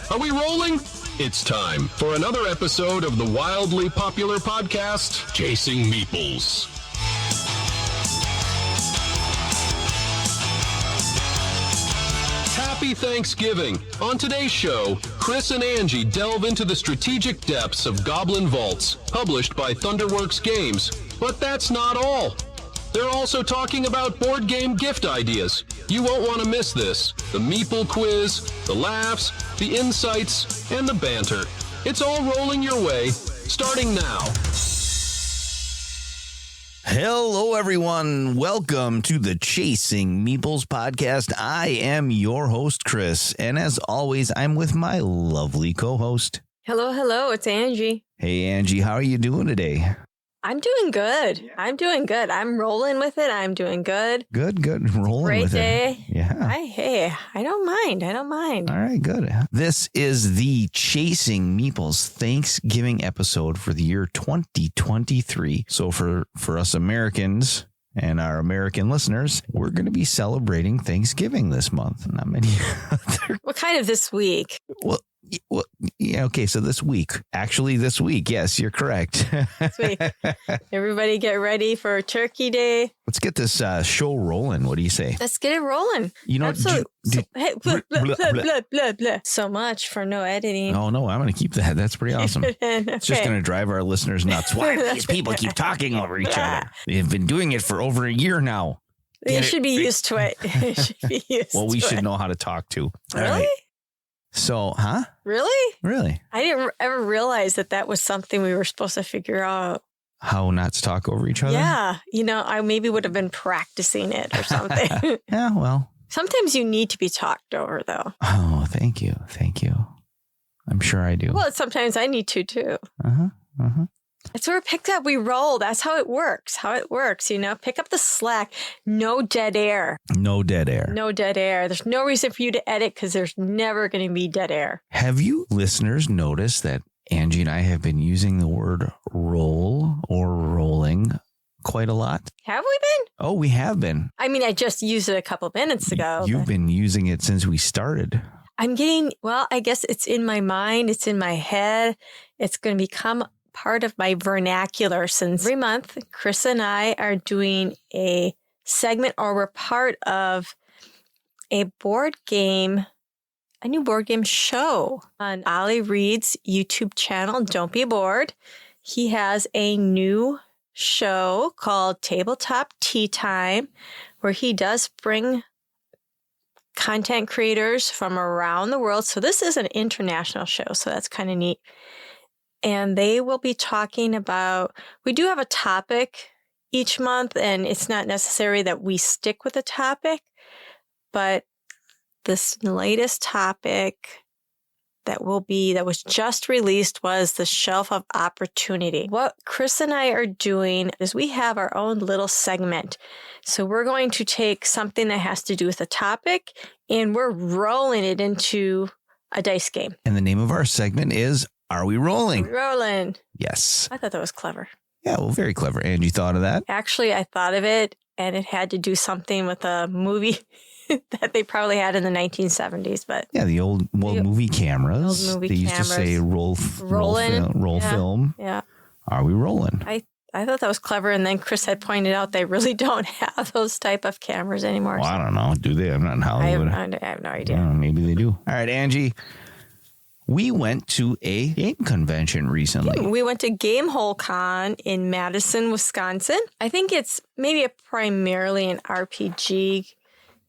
Are we rolling? It's time for another episode of the wildly popular podcast, Chasing Meeples. Happy Thanksgiving! On today's show, Chris and Angie delve into the strategic depths of Goblin Vaults, published by ThunderWorks Games. But that's not all. They're also talking about board game gift ideas. You won't want to miss this. The meeple quiz, the laughs, the insights, and the banter. It's all rolling your way, starting now. Hello, everyone. Welcome to the Chasing Meeples podcast. I am your host, Chris, and as always, I'm with my lovely co-host. Hello. It's Angie. Hey, Angie. How are you doing today? I'm doing good. I'm rolling with it. I'm doing good. Good. Rolling Great with day. it. Yeah. I don't mind. All right, good. This is the Chasing Meeples Thanksgiving episode for the year 2023. So for us Americans and our American listeners, we're going to be celebrating Thanksgiving this month. Not many other. What kind of this week? Well, yeah, okay, so this week, yes, you're correct. This week. Everybody get ready for Turkey Day. Let's get this show rolling. What do you say? Let's get it rolling. You know, blah. So much for no editing. Oh, no, I'm going to keep that. That's pretty awesome. Okay. It's just going to drive our listeners nuts. Why do these people keep talking over each other? They've been doing it for over a year now. You should be used to it. Well, we should know how to talk too. Really? All right. So, huh? Really? I didn't ever realize that was something we were supposed to figure out. How not to talk over each other? Yeah. I maybe would have been practicing it or something. Yeah, well. Sometimes you need to be talked over, though. Oh, thank you. I'm sure I do. Well, sometimes I need to, too. It's where it picked up. We roll. That's how it works. Pick up the slack. No dead air. There's no reason for you to edit because there's never going to be dead air. Have you listeners noticed that Angie and I have been using the word roll or rolling quite a lot? Have we been? Oh, we have been. I mean, I just used it a couple minutes ago. You've been using it since we started. I guess it's in my mind. It's in my head. It's going to become part of my vernacular since every month, Chris and I are doing a segment, or we're part of a new board game show on Ollie Reed's YouTube channel, Don't Be Bored. He has a new show called Tabletop Tea Time, where he does bring content creators from around the world. So this is an international show, so that's kind of neat. And they will be talking about, we do have a topic each month, and it's not necessary that we stick with a topic, but this latest topic that was just released was the Shelf of Opportunity. What Chris and I are doing is we have our own little segment. So we're going to take something that has to do with a topic, and we're rolling it into a dice game. And the name of our segment is Are We Rolling? Rolling. Yes. I thought that was clever. Yeah, well, very clever. Angie thought of that. Actually, I thought of it, and it had to do something with a movie that they probably had in the 1970s. But yeah, the old movie cameras. They used to say roll film. Yeah. Are we rolling? I thought that was clever, and then Chris had pointed out they really don't have those type of cameras anymore. Well, I don't know. Do they? I'm not in Hollywood. I have no idea. Maybe they do. All right, Angie. We went to a game convention recently. We went to Gamehole Con in Madison, Wisconsin. I think it's maybe primarily an RPG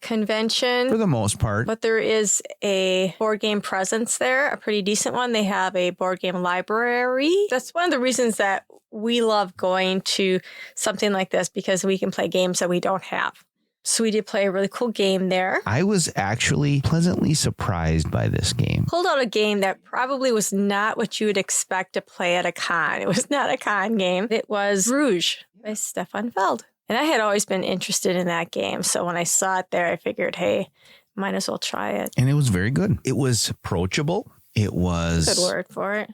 convention. For the most part. But there is a board game presence there, a pretty decent one. They have a board game library. That's one of the reasons that we love going to something like this, because we can play games that we don't have. So we did play a really cool game there. I was actually pleasantly surprised by this game. Pulled out a game that probably was not what you would expect to play at a con. It was not a con game. It was Rouge by Stefan Feld. And I had always been interested in that game. So when I saw it there, I figured, hey, might as well try it. And it was very good. It was approachable. It was... Good word for it.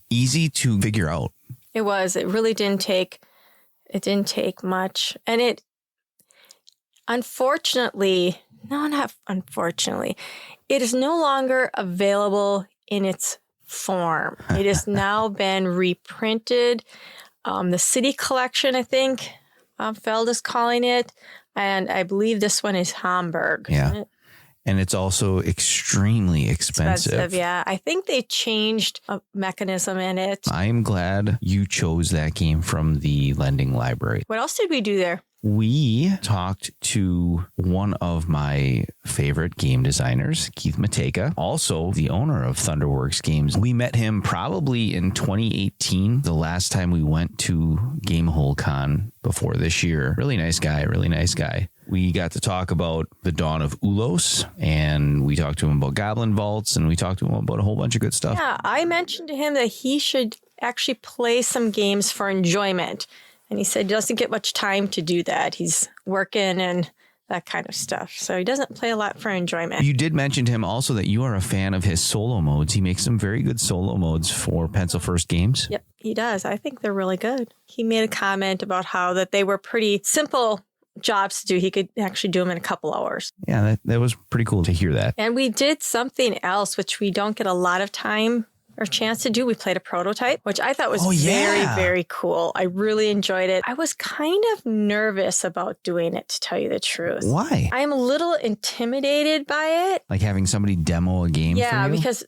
Easy to figure out. It was. It really didn't take much. And it... Unfortunately, no, not unfortunately, it is no longer available in its form. It has now been reprinted. The City Collection, I think, Feld is calling it. And I believe this one is Hamburg. Yeah. Isn't it? And it's also extremely expensive. Yeah. I think they changed a mechanism in it. I'm glad you chose that game from the lending library. What else did we do there? We talked to one of my favorite game designers, Keith Mateka, also the owner of ThunderWorks Games. We met him probably in 2018, the last time we went to Gamehole Con before this year. Really nice guy, really nice guy. We got to talk about the dawn of Ulos, and we talked to him about Goblin Vaults, and we talked to him about a whole bunch of good stuff. Yeah, I mentioned to him that he should actually play some games for enjoyment. And he said he doesn't get much time to do that. He's working and that kind of stuff. So he doesn't play a lot for enjoyment. You did mention to him also that you are a fan of his solo modes. He makes some very good solo modes for Pencil First Games. Yep, he does. I think they're really good. He made a comment about how that they were pretty simple jobs to do. He could actually do them in a couple hours. Yeah, that was pretty cool to hear that. And we did something else, which we don't get a lot of time or chance to do. We played a prototype, which I thought was very, very cool. I really enjoyed it. I was kind of nervous about doing it, to tell you the truth. Why? I'm a little intimidated by it. Like having somebody demo a game for you? Because,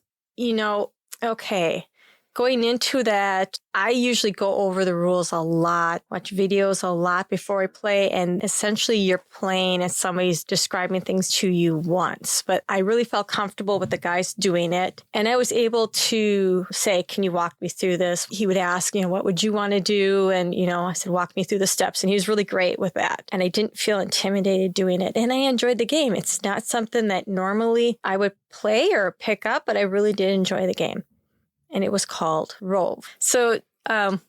going into that, I usually go over the rules a lot, watch videos a lot before I play. And essentially you're playing as somebody's describing things to you once. But I really felt comfortable with the guys doing it. And I was able to say, can you walk me through this? He would ask, what would you want to do? And, I said, walk me through the steps. And he was really great with that. And I didn't feel intimidated doing it. And I enjoyed the game. It's not something that normally I would play or pick up, but I really did enjoy the game. And it was called Rove. So do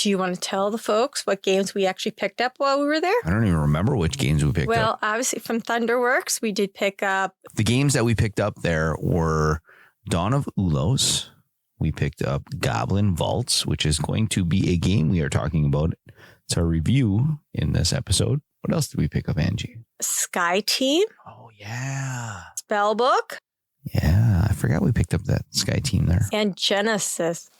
you want to tell the folks what games we actually picked up while we were there? I don't even remember which games we picked up. Well, obviously from ThunderWorks, we did pick up. The games that we picked up there were Dawn of Ulos. We picked up Goblin Vaults, which is going to be a game we are talking about. It's our review in this episode. What else did we pick up, Angie? Sky Team. Oh, yeah. Spellbook. Yeah, I forgot we picked up that Sky Team there. And Genesis.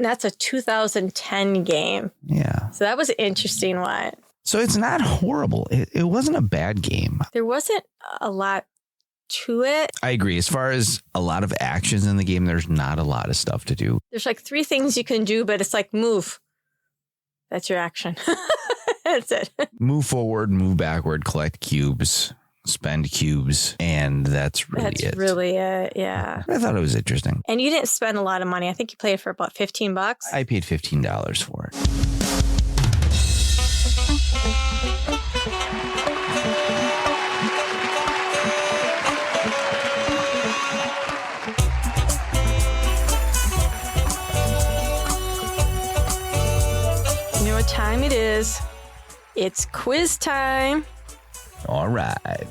That's a 2010 game. Yeah. So that was an interesting one. So it's not horrible. It wasn't a bad game. There wasn't a lot to it. I agree. As far as a lot of actions in the game, there's not a lot of stuff to do. There's like 3 things you can do, but it's like move. That's your action. That's it. Move forward, move backward, collect cubes, spend cubes, and that's really it. That's really it, yeah. I thought it was interesting. And you didn't spend a lot of money. I think you played for about $15. I paid $15 for it. You know what time it is? It's quiz time. All right.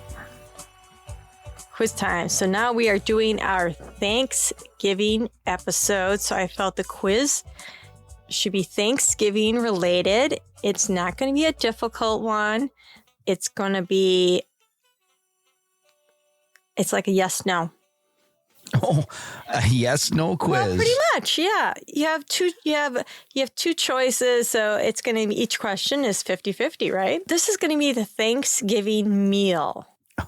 Quiz time. So now we are doing our Thanksgiving episode. So I felt the quiz should be Thanksgiving related. It's not going to be a difficult one. It's going to be, it's like a yes, no. Oh, a yes, no quiz. Well, pretty much, yeah. You have two choices, so it's going to be, each question is 50-50, right? This is going to be the Thanksgiving meal.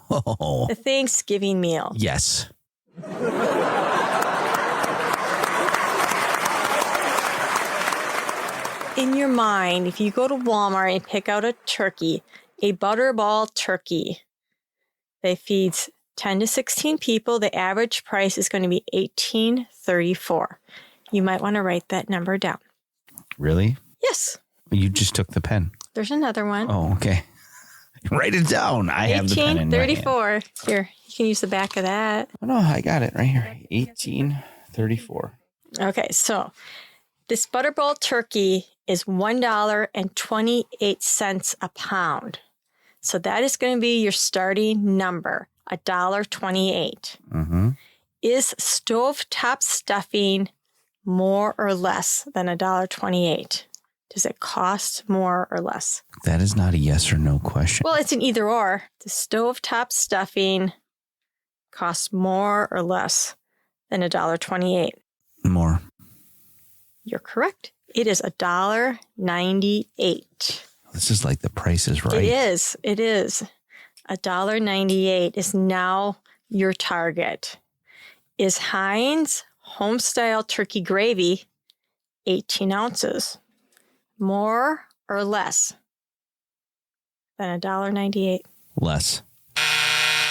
Oh. The Thanksgiving meal. Yes. In your mind, if you go to Walmart and pick out a turkey, a butterball turkey, they feed 10 to 16 people. The average price is going to be $18.34. You might want to write that number down. Really? Yes. You just took the pen. There's another one. Oh, okay. Write it down. I have the pen in my hand. $18.34. Here, you can use the back of that. Oh, no, I got it right here. $18.34. Okay, so this butterball turkey is $1.28 a pound. So that is going to be your starting number. $1.28. Mm-hmm. Is stovetop stuffing more or less than $1.28? Does it cost more or less? That is not a yes or no question. Well, it's an either or. The stovetop stuffing costs more or less than $1.28? More. You're correct. It is $1.98. This is like the Price is Right. It is. It is. $1.98 is now your target. Is Heinz Homestyle Turkey Gravy 18 ounces more or less than $1.98? Less.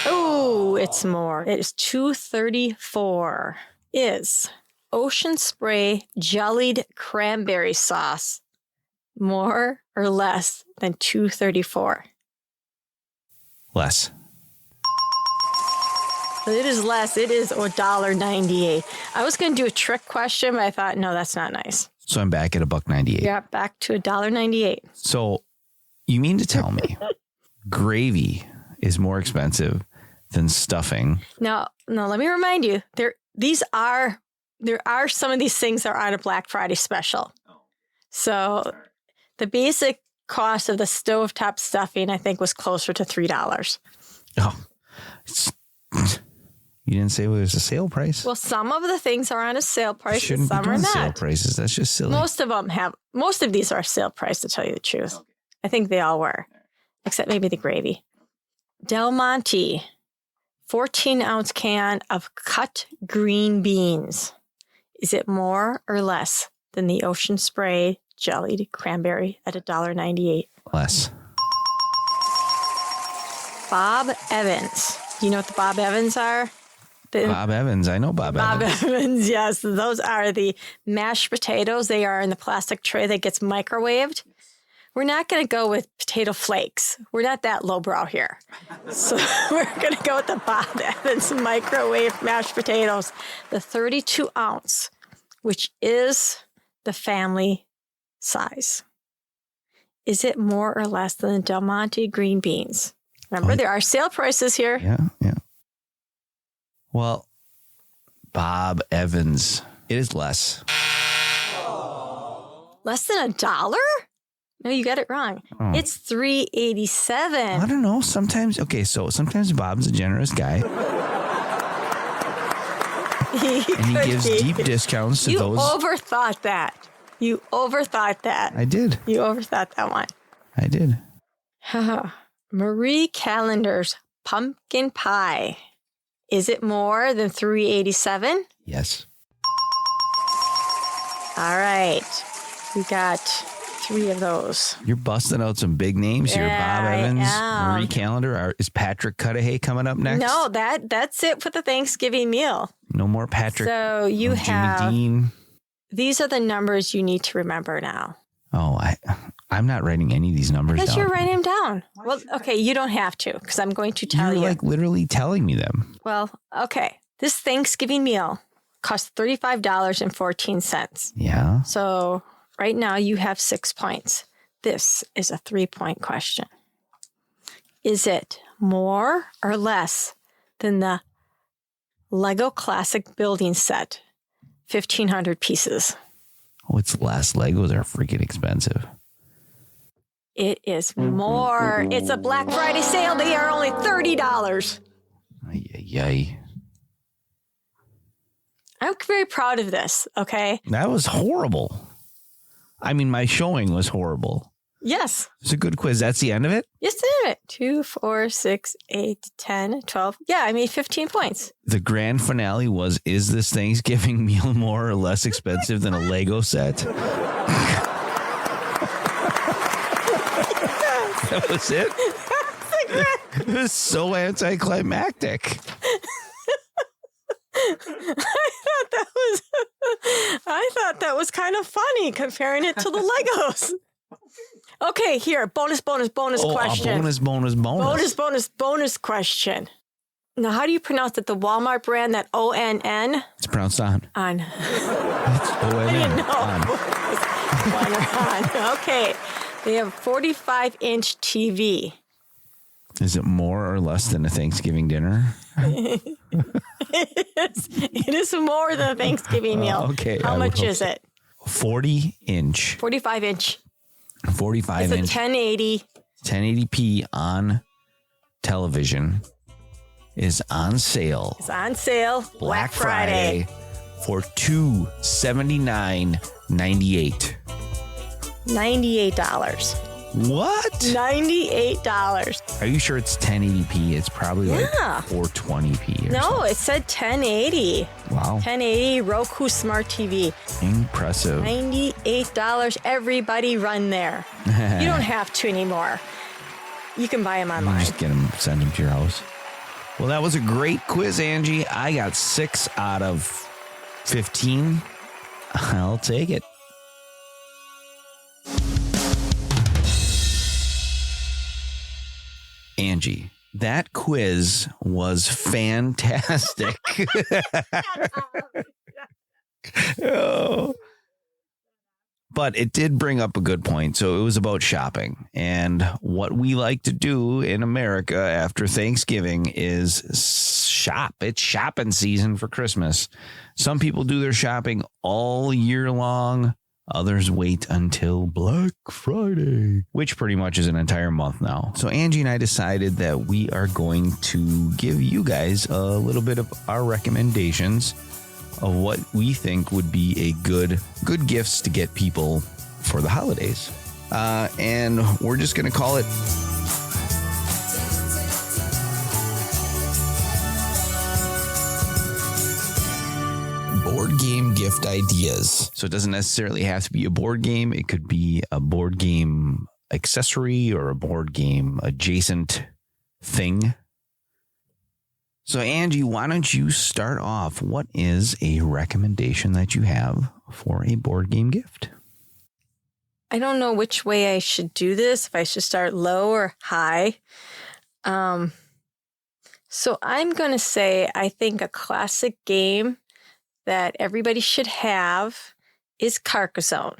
Oh, it's more. It is $2.34. Is Ocean Spray Jellied Cranberry Sauce more or less than $2.34? Less. It is less. It is $1.98. I was going to do a trick question, but I thought, no, that's not nice. So I'm back at $1.98. Yeah, back to $1.98. So you mean to tell me gravy is more expensive than stuffing? No, let me remind you, there are some of these things that are on a Black Friday special. So the basic cost of the stovetop stuffing, I think, was closer to $3. Oh, you didn't say it was a sale price? Well, some of the things are on a sale price and some are not. Sale prices. That's just silly. Most of these are sale price, to tell you the truth. Okay. I think they all were, except maybe the gravy. Del Monte, 14-ounce can of cut green beans. Is it more or less than the Ocean Spray Jellied Cranberry at $1.98? Less. Bob Evans. Do you know what the Bob Evans are? Bob Evans. I know Bob Evans. Bob Evans, yes. Those are the mashed potatoes. They are in the plastic tray that gets microwaved. We're not going to go with potato flakes. We're not that lowbrow here. So we're going to go with the Bob Evans microwave mashed potatoes, the 32-ounce, which is the family size. Is it more or less than the Del Monte green beans? Remember, there are sale prices here. Yeah. Well, Bob Evans, it is less. Less than $1? No, you got it wrong. Oh. It's $3.87. I don't know. Sometimes Bob's a generous guy. And he gives deep discounts to those. You overthought that. I did. You overthought that one. I did. Marie Callender's pumpkin pie. Is it more than $3.87? Yes. All right. We got 3 of those. You're busting out some big names here. Bob Evans, Marie Callender. Is Patrick Cudahy coming up next? No, that's it for the Thanksgiving meal. No more Patrick. So you have Jimmy Dean. These are the numbers you need to remember now. Oh, I'm not writing any of these numbers down. Because you're writing them down. Well, okay, you don't have to, because I'm going to tell you. You're like literally telling me them. Well, okay. This Thanksgiving meal costs $35.14. Yeah. So right now you have 6 points. This is a 3-point question. Is it more or less than the Lego Classic Building Set, 1,500 pieces? Oh, it's less. Legos are freaking expensive. It is more. It's a Black Friday sale. They are only $30. Yay. I'm very proud of this, okay? That was horrible. I mean, my showing was horrible. Yes. It's a good quiz. That's the end of it? Yes, that's it. 2, 4, 6, 8, 10, 12. Yeah, I made 15 points. The grand finale was, is this Thanksgiving meal more or less expensive than a Lego set? That was it? It was so anticlimactic. I thought that was kind of funny comparing it to the Legos. Okay, here, bonus question. Bonus question. Now, how do you pronounce it? The Walmart brand, that ONN? It's pronounced on. On. It's ONN. On. Okay. They have a 45-inch TV. Is it more or less than a Thanksgiving dinner? It is more than a Thanksgiving meal. Okay. How much is it? 40-inch. 45-inch. 45-inch. It's a 1080. 1080p on television is on sale. It's on sale Black Friday for $279.98. $98. What? $98. Are you sure it's 1080p? It's probably like 420p. Or No, something. it said 1080. Wow. 1080 Roku Smart TV. Impressive. $98. Everybody run there. You don't have to anymore. You can buy them online. Just get them, send them to your house. Well, that was a great quiz, Angie. I got 6 out of 15. I'll take it. Angie, that quiz was fantastic. Oh. But it did bring up a good point. So it was about shopping. And what we like to do in America after Thanksgiving is shop. It's shopping season for Christmas. Some people do their shopping all year long. Others wait until Black Friday, which pretty much is an entire month now. So Angie and I decided that we are going to give you guys a little bit of our recommendations of what we think would be a good gifts to get people for the holidays. And we're just going to call it Board Game Gift Ideas. So it doesn't necessarily have to be a board game. It could be a board game accessory or a board game adjacent thing. So Angie, why don't you start off? What is a recommendation that you have for a board game gift? I don't know which way I should do this, if I should start low or high. So I'm going to say I think a classic game that everybody should have is Carcassonne.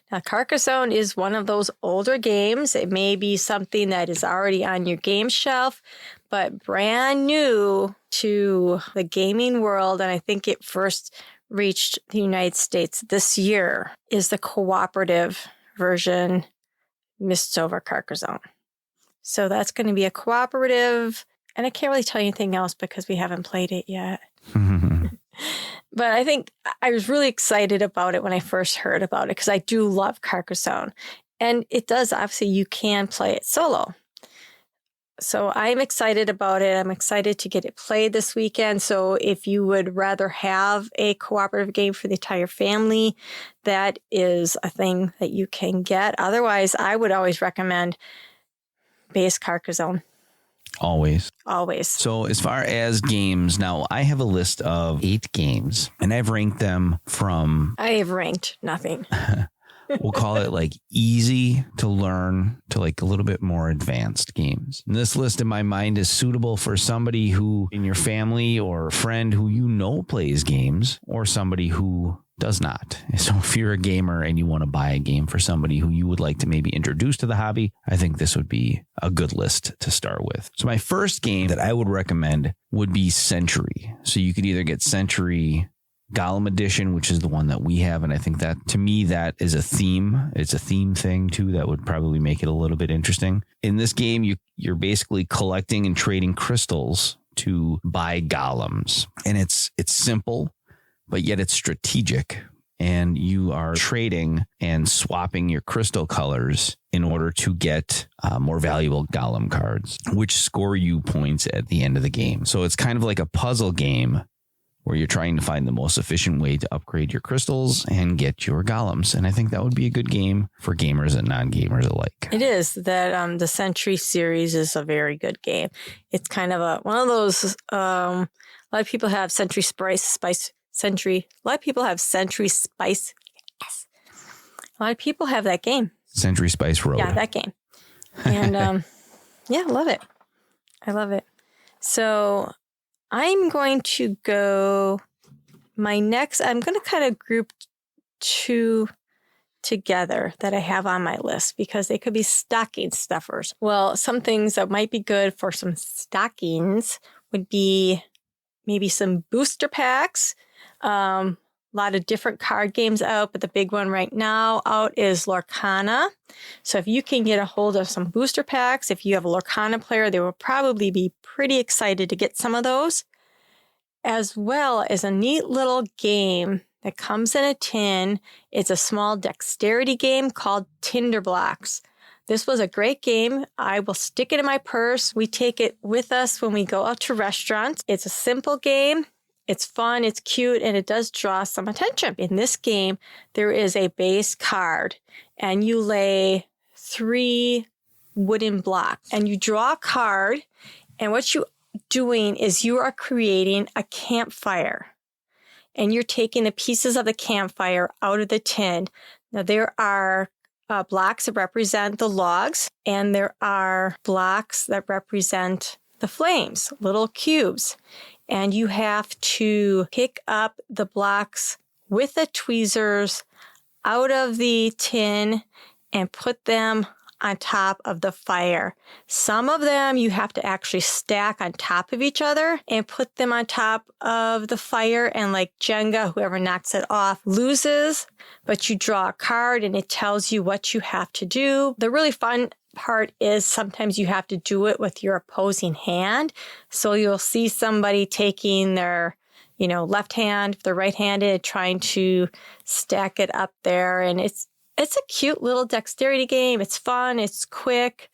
Now, Carcassonne is one of those older games. It may be something that is already on your game shelf, but brand new to the gaming world, and I think it first reached the United States this year, is the cooperative version, Mists Over Carcassonne. So that's going to be a cooperative, and I can't really tell you anything else because we haven't played it yet. But I think I was really excited about it when I first heard about it because I do love Carcassonne. And it does, obviously, you can play it solo. So I'm excited about it. I'm excited to get it played this weekend. So if you would rather have a cooperative game for the entire family, that is a thing that you can get. Otherwise, I would always recommend base Carcassonne. Always. So as far as games, now I have a list of 8 games and I've ranked them from... I have ranked nothing. We'll call it like easy to learn to like a little bit more advanced games. And this list in my mind is suitable for somebody who in your family or a friend who you know plays games or somebody who does not. So if you're a gamer and you want to buy a game for somebody who you would like to maybe introduce to the hobby, I think this would be a good list to start with. So my first game that I would recommend would be Century. So you could either get Century Gollum Edition, which is the one that we have. And I think that to me, that is a theme. It's a theme thing too. That would probably make it a little bit interesting. In this game, you're basically collecting and trading crystals to buy golems. And it's simple, but yet it's strategic. And you are trading and swapping your crystal colors in order to get more valuable golem cards, which score you points at the end of the game. So it's kind of like a puzzle game where you're trying to find the most efficient way to upgrade your crystals and get your golems. And I think that would be a good game for gamers and non-gamers alike. It is. That the Century series is a very good game. It's kind of one of those, a lot of people have Century Century. A lot of people have Century Spice. Yes. A lot of people have that game. Century Spice Road. Yeah, that game. And yeah, love it. I love it. So I'm going to go, I'm going to kind of group 2 together that I have on my list because they could be stocking stuffers. Well, some things that might be good for some stockings would be maybe some booster packs, a lot of different card games out, but the big one right now out is Lorcana. So if you can get a hold of some booster packs, if you have a Lorcana player, they will probably be pretty excited to get some of those, as well as a neat little game that comes in a tin. It's a small dexterity game called Tinder Blocks. This was a great game. I will stick it in my purse. We take it with us when we go out to restaurants. It's a simple game. It's fun, it's cute, and it does draw some attention. In this game, there is a base card, and you lay 3 wooden blocks, and you draw a card, and what you're doing is you are creating a campfire, and you're taking the pieces of the campfire out of the tin. Now, there are blocks that represent the logs, and there are blocks that represent the flames, little cubes. And you have to pick up the blocks with the tweezers out of the tin and put them on top of the fire. Some of them you have to actually stack on top of each other and put them on top of the fire. And like Jenga, whoever knocks it off loses, but you draw a card and it tells you what you have to do. The really fun part is sometimes you have to do it with your opposing hand. So you'll see somebody taking their, left hand, if they're right-handed, trying to stack it up there. And it's a cute little dexterity game. It's fun. It's quick.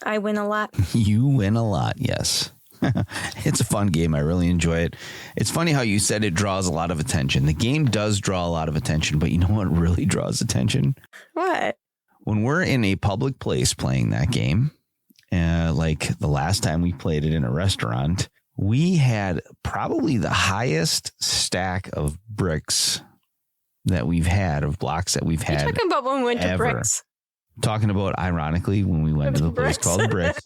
I win a lot. You win a lot, yes. It's a fun game. I really enjoy it. It's funny how you said it draws a lot of attention. The game does draw a lot of attention, but you know what really draws attention? What? When we're in a public place playing that game, like the last time we played it in a restaurant, we had probably the highest stack of bricks that we've had, of blocks that we've had. You're talking about when we went to Bricks. Talking about, ironically, when we went to the place called Bricks,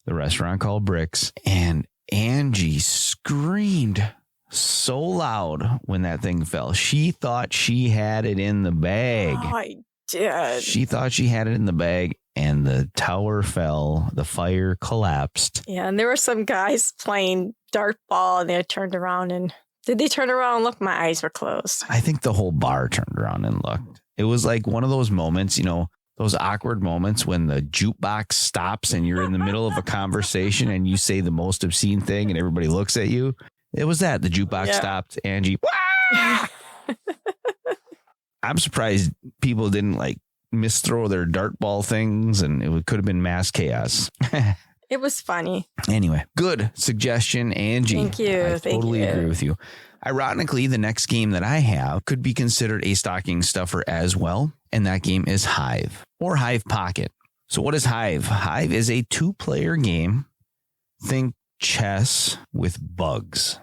the restaurant called Bricks, and Angie screamed so loud when that thing fell. She thought she had it in the bag. Oh, I did. She thought she had it in the bag, and the tower fell. The fire collapsed. Yeah, and there were some guys playing dart ball, and they had turned around and did they turn around and look? My eyes were closed. I think the whole bar turned around and looked. It was like one of those moments, those awkward moments when the jukebox stops and you're in the middle of a conversation and you say the most obscene thing and everybody looks at you. It was that. The jukebox stopped. Angie. I'm surprised people didn't misthrow their dart ball things, and it could have been mass chaos. It was funny. Anyway, good suggestion, Angie. Thank you. I totally agree with you. Ironically, the next game that I have could be considered a stocking stuffer as well, and that game is Hive or Hive Pocket. So what is Hive? Hive is a 2-player game. Think chess with bugs.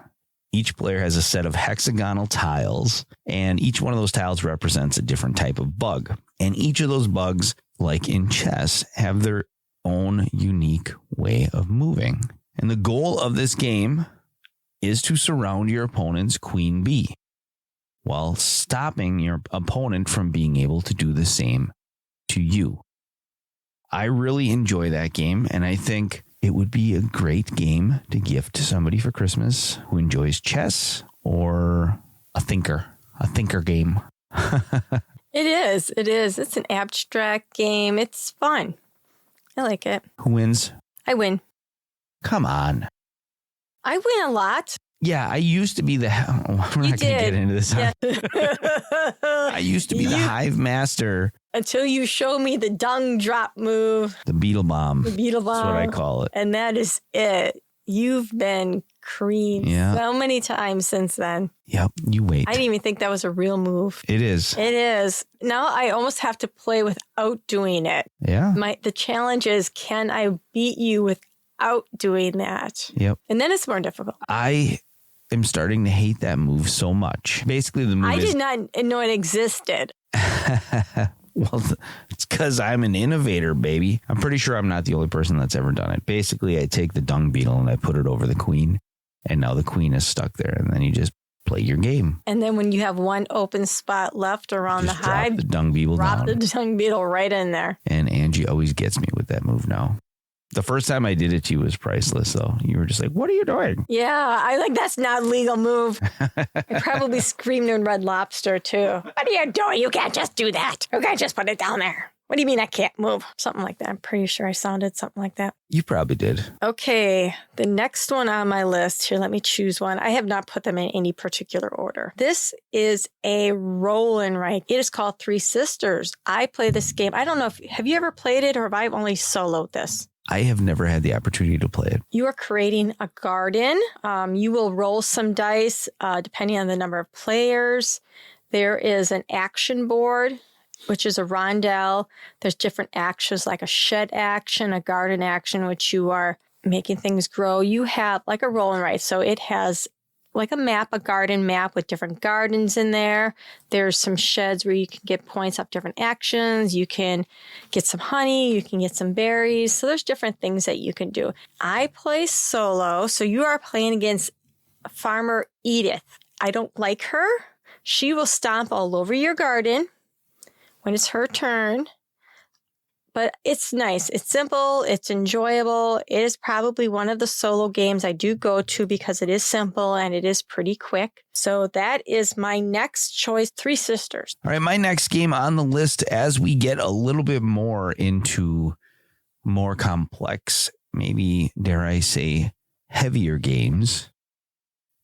Each player has a set of hexagonal tiles, and each one of those tiles represents a different type of bug. And each of those bugs, like in chess, have their own unique way of moving. And the goal of this game is to surround your opponent's queen bee while stopping your opponent from being able to do the same to you. I really enjoy that game, and I think it would be a great game to gift to somebody for Christmas who enjoys chess or a thinker game. It is. It's an abstract game. It's fun. I like it. Who wins? I win. Come on. I win a lot. Yeah, I used to be the... we're not going to get into this. Yeah. I used to be the Hive Master. Until you show me the dung drop move. The beetle bomb. That's what I call it. And that is it. You've been creamed so many times since then. Yep, you wait. I didn't even think that was a real move. It is. It is. Now I almost have to play without doing it. Yeah. The challenge is, can I beat you without doing that? Yep. And then it's more difficult. I am starting to hate that move so much. Basically, the move I did not know it existed. Well, it's because I'm an innovator, baby. I'm pretty sure I'm not the only person that's ever done it. Basically, I take the dung beetle and I put it over the queen, and now the queen is stuck there, and then you just play your game. And then when you have one open spot left around the hive, drop the dung beetle right in there. And Angie always gets me with that move now. The first time I did it to you was priceless, though. You were just like, what are you doing? Yeah, I think that's not a legal move. I probably screamed in Red Lobster, too. What are you doing? You can't just do that. You can't just put it down there. What do you mean I can't move? Something like that. I'm pretty sure I sounded something like that. You probably did. Okay, the next one on my list here, let me choose one. I have not put them in any particular order. This is a roll and write. It is called Three Sisters. I play this game. I don't know have you ever played it or have I only soloed this? I have never had the opportunity to play it. You are creating a garden. You will roll some dice depending on the number of players. There is an action board, which is a rondel. There's different actions like a shed action, a garden action, which you are making things grow. You have like a roll and write. So it has like a map, a garden map with different gardens in there. There's some sheds where you can get points off different actions. You can get some honey. You can get some berries. So there's different things that you can do. I play solo. So you are playing against Farmer Edith. I don't like her. She will stomp all over your garden when it's her turn. But it's nice. It's simple. It's enjoyable. It is probably one of the solo games I do go to because it is simple and it is pretty quick. So that is my next choice, Three Sisters. All right, my next game on the list as we get a little bit more into more complex, maybe, dare I say, heavier games,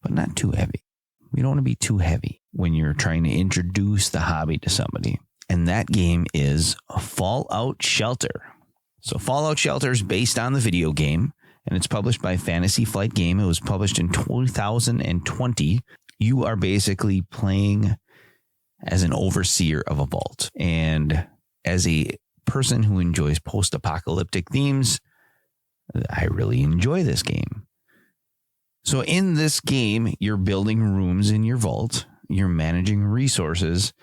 but not too heavy. We don't want to be too heavy when you're trying to introduce the hobby to somebody. And that game is Fallout Shelter. So Fallout Shelter is based on the video game, and it's published by Fantasy Flight Game. It was published in 2020. You are basically playing as an overseer of a vault. And as a person who enjoys post-apocalyptic themes, I really enjoy this game. So in this game, you're building rooms in your vault, you're managing resources,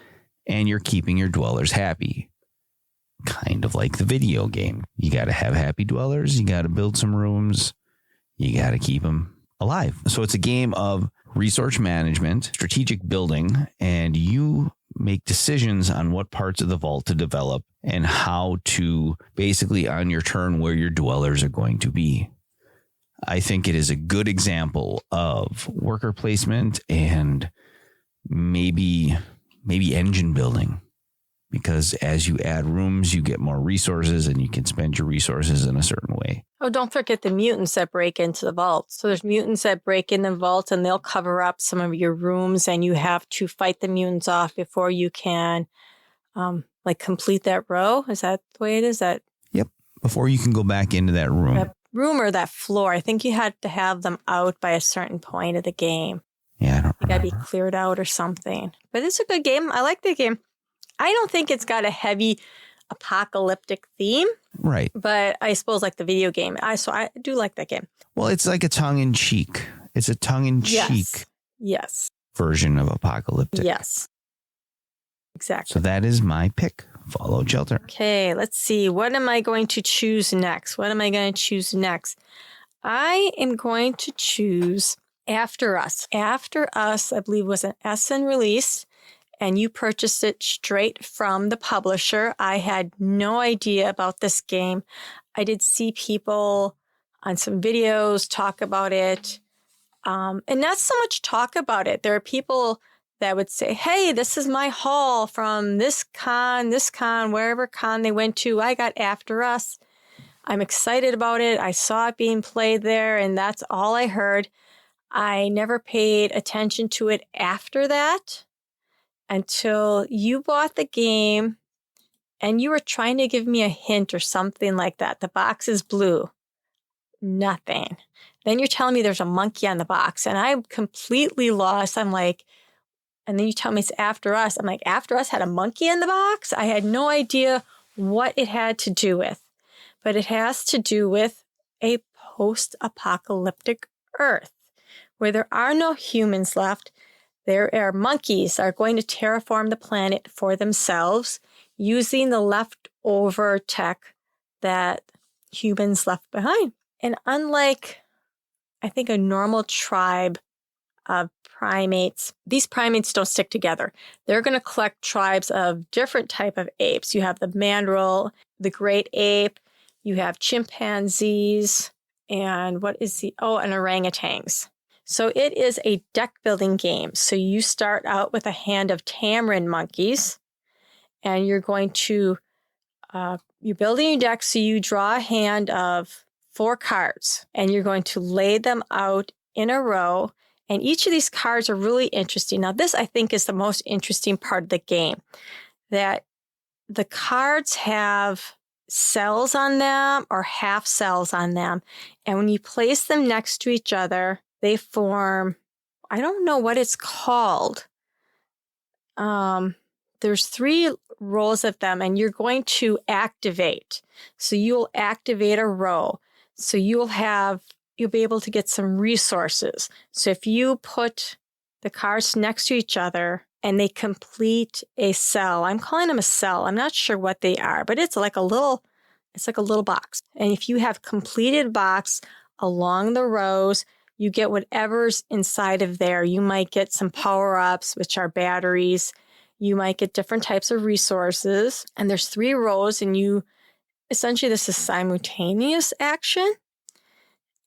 and you're keeping your dwellers happy. Kind of like the video game. You got to have happy dwellers. You got to build some rooms. You got to keep them alive. So it's a game of resource management, strategic building, and you make decisions on what parts of the vault to develop and how to basically on your turn where your dwellers are going to be. I think it is a good example of worker placement and maybe engine building, because as you add rooms, you get more resources and you can spend your resources in a certain way. Oh, don't forget the mutants that break into the vault. So there's mutants that break in the vault and they'll cover up some of your rooms and you have to fight the mutants off before you can complete that row. Is that the way it is? Yep. Before you can go back into that room. That room or that floor. I think you had to have them out by a certain point of the game. Yeah, I don't You got to be cleared out or something. But it's a good game. I like the game. I don't think it's got a heavy apocalyptic theme. Right. But I suppose like the video game. So I do like that game. Well, it's like a tongue-in-cheek. It's a tongue-in-cheek Yes. version of apocalyptic. Yes. Exactly. So that is my pick, Fallout Shelter. Okay, let's see. What am I going to choose next? I am going to choose After Us. After Us, I believe, was an SN release, and you purchased it straight from the publisher. I had no idea about this game. I did see people on some videos talk about it, and not so much talk about it. There are people that would say, hey, this is my haul from this con, wherever con they went to. I got After Us. I'm excited about it. I saw it being played there, and that's all I heard. I never paid attention to it after that until you bought the game and you were trying to give me a hint or something like that. The box is blue. Nothing. Then you're telling me there's a monkey on the box and I'm completely lost. I'm like, and then you tell me it's After Us. I'm like, After Us had a monkey in the box? I had no idea what it had to do with. But it has to do with a post-apocalyptic Earth where there are no humans left. There are monkeys that are going to terraform the planet for themselves using the leftover tech that humans left behind. And unlike, I think, a normal tribe of primates, these primates don't stick together. They're going to collect tribes of different type of apes. You have the mandrill, the great ape, you have chimpanzees, and and orangutans. So it is a deck building game. So you start out with a hand of tamarin monkeys, and you're going to, you're building your deck, so you draw a hand of 4 cards, and you're going to lay them out in a row. And each of these cards are really interesting. Now, this, I think, is the most interesting part of the game, that the cards have cells on them or half cells on them. And when you place them next to each other, they form, I don't know what it's called. There's 3 rows of them, and you're going to activate. So you'll activate a row. So you'll be able to get some resources. So if you put the cards next to each other and they complete a cell, I'm calling them a cell. I'm not sure what they are, but it's like a little box. And if you have completed box along the rows, you get whatever's inside of there. You might get some power-ups, which are batteries. You might get different types of resources. And there's 3 rows, and essentially this is simultaneous action.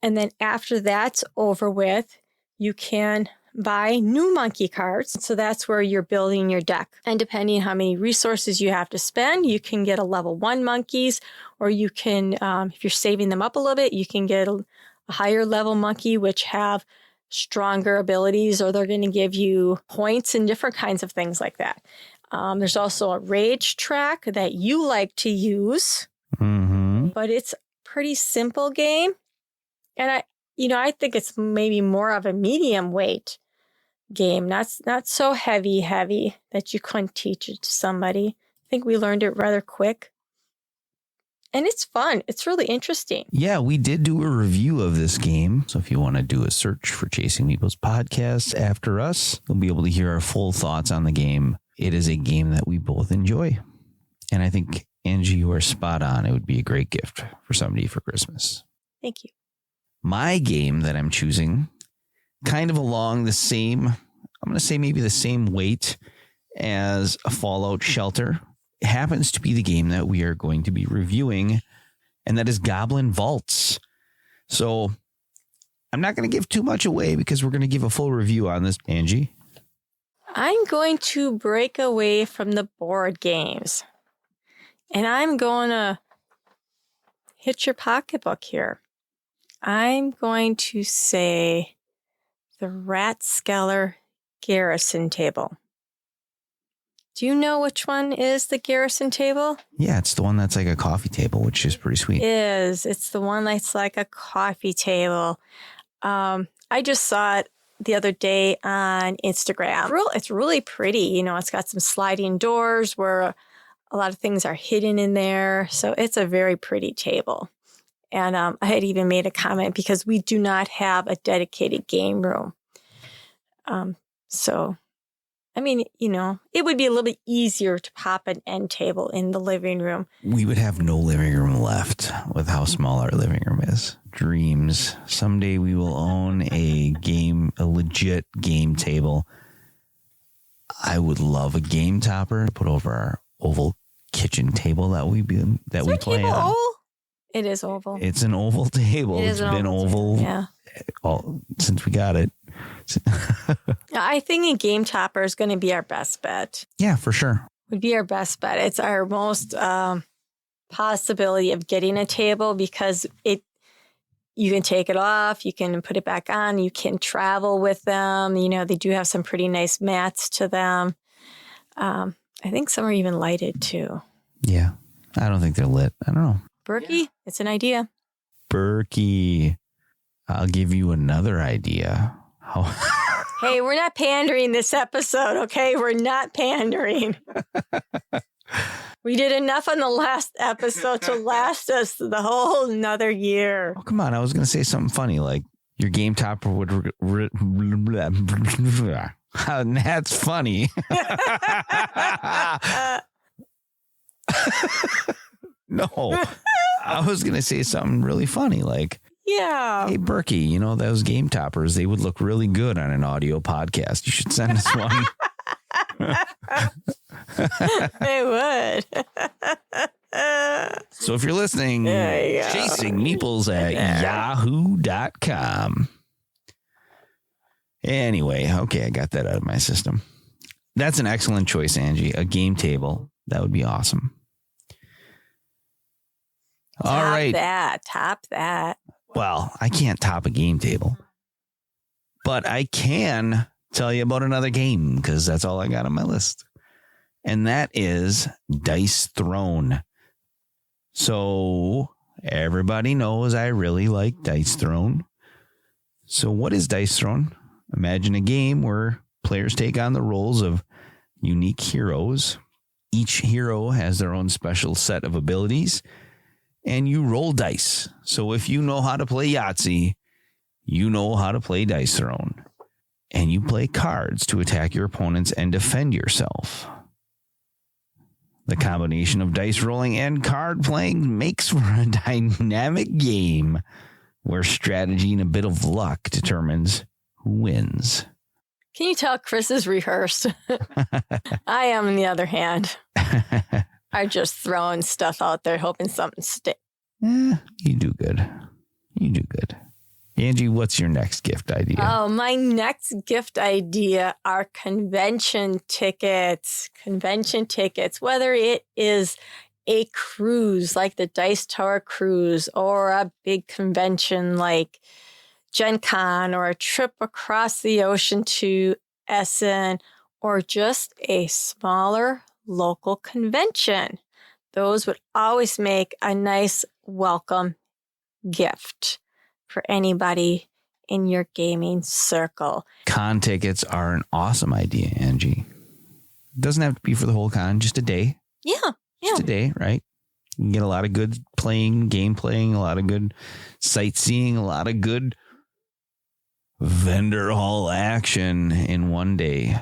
And then after that's over with, you can buy new monkey cards. So that's where you're building your deck. And depending how many resources you have to spend, you can get a level 1 monkeys, or you can, if you're saving them up a little bit, you can get a higher level monkey, which have stronger abilities, or they're going to give you points and different kinds of things like that. There's also a rage track that you like to use, but it's a pretty simple game. And I think it's maybe more of a medium weight game, not so heavy that you couldn't teach it to somebody. I think we learned it rather quick. And it's fun. It's really interesting. Yeah, we did do a review of this game. So if you want to do a search for Chasing Meeples podcast after us, you'll be able to hear our full thoughts on the game. It is a game that we both enjoy. And I think, Angie, you are spot on. It would be a great gift for somebody for Christmas. Thank you. My game that I'm choosing, kind of along the same, I'm going to say maybe the same weight as a Fallout Shelter, happens to be the game that we are going to be reviewing, and that is Goblin Vaults. So I'm not going to give too much away because we're going to give a full review on this, Angie. I'm going to break away from the board games, and I'm going to hit your pocketbook here. I'm going to say the Ratskeller Garrison Table. Do you know which one is the Garrison Table? Yeah, it's the one that's like a coffee table, which is pretty sweet. It's the one that's like a coffee table. I just saw it the other day on Instagram. It's really pretty. It's got some sliding doors where a lot of things are hidden in there. So it's a very pretty table. And I had even made a comment because we do not have a dedicated game room. It would be a little bit easier to pop an end table in the living room. We would have no living room left with how small our living room is. Dreams. Someday we will own a legit game table. I would love a game topper to put over our oval kitchen table that we play on. Oval? It is oval. It's an oval table. It's been oval since we got it. I think a game topper is going to be our best bet. Yeah, for sure. Would be our best bet. It's our most possibility of getting a table because you can take it off, you can put it back on, you can travel with them. They do have some pretty nice mats to them. I think some are even lighted too. Yeah, I don't think they're lit. I don't know. Berkey, It's an idea. Berkey, I'll give you another idea. Hey, we're not pandering this episode, okay? We're not pandering. We did enough on the last episode to last us the whole another year. Oh, come on. I was going to say something funny, like your game topper would... That's funny. No, I was going to say something really funny, like, yeah. Hey, Berkey, those game toppers, they would look really good on an audio podcast. You should send us one. They would. So if you're listening, Chasing Meeples at yahoo.com. Anyway, okay, I got that out of my system. That's an excellent choice, Angie. A game table. That would be awesome. All right. Top that. Well, I can't top a game table, but I can tell you about another game because that's all I got on my list. And that is Dice Throne. So everybody knows I really like Dice Throne. So what is Dice Throne? Imagine a game where players take on the roles of unique heroes. Each hero has their own special set of abilities, and you roll dice. So if you know how to play Yahtzee, you know how to play Dice Throne. And you play cards to attack your opponents and defend yourself. The combination of dice rolling and card playing makes for a dynamic game where strategy and a bit of luck determines who wins. Can you tell Chris is rehearsed? I am, on the other hand. I'm just throwing stuff out there, hoping something sticks. You do good. You do good. Angie, what's your next gift idea? Oh, my next gift idea are convention tickets. Convention tickets, whether it is a cruise like the Dice Tower Cruise or a big convention like Gen Con or a trip across the ocean to Essen or just a smaller local convention. Those would always make a nice welcome gift for anybody in your gaming circle. Con tickets are an awesome idea, Angie. It doesn't have to be for the whole con, just a day. Yeah. Just a day, right? You can get a lot of good game playing, a lot of good sightseeing, a lot of good vendor hall action in one day.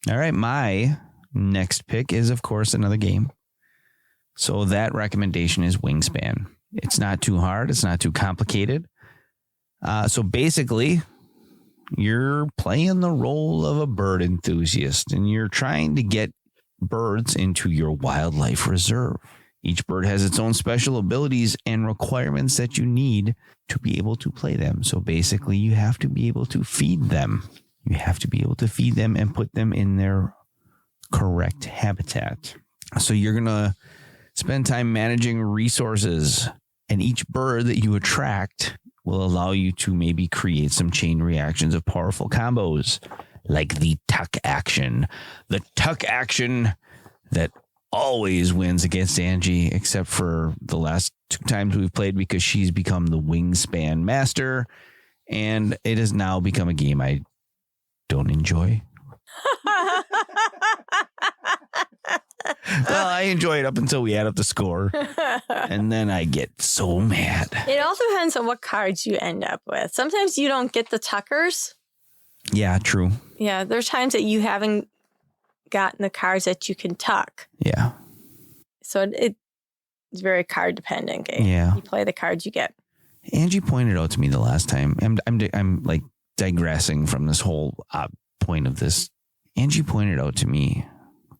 All right, my next pick is, of course, another game. So that recommendation is Wingspan. It's not too hard. It's not too complicated. So basically, you're playing the role of a bird enthusiast, and you're trying to get birds into your wildlife reserve. Each bird has its own special abilities and requirements that you need to be able to play them. So basically, you have to be able to feed them. You have to be able to feed them and put them in their correct habitat. So you're going to spend time managing resources, and each bird that you attract will allow you to maybe create some chain reactions of powerful combos, like the tuck action. The tuck action that always wins against Angie, except for the last 2 times we've played, because she's become the Wingspan master, and it has now become a game I don't enjoy. Well, I enjoy it up until we add up the score, and then I get so mad. It also depends on what cards you end up with. Sometimes you don't get the tuckers. Yeah, true. Yeah, there's times that you haven't gotten the cards that you can tuck. Yeah. So it's very card dependent game. Yeah. You play the cards you get. Angie pointed out to me the last time. I'm like digressing from this whole point of this. Angie pointed out to me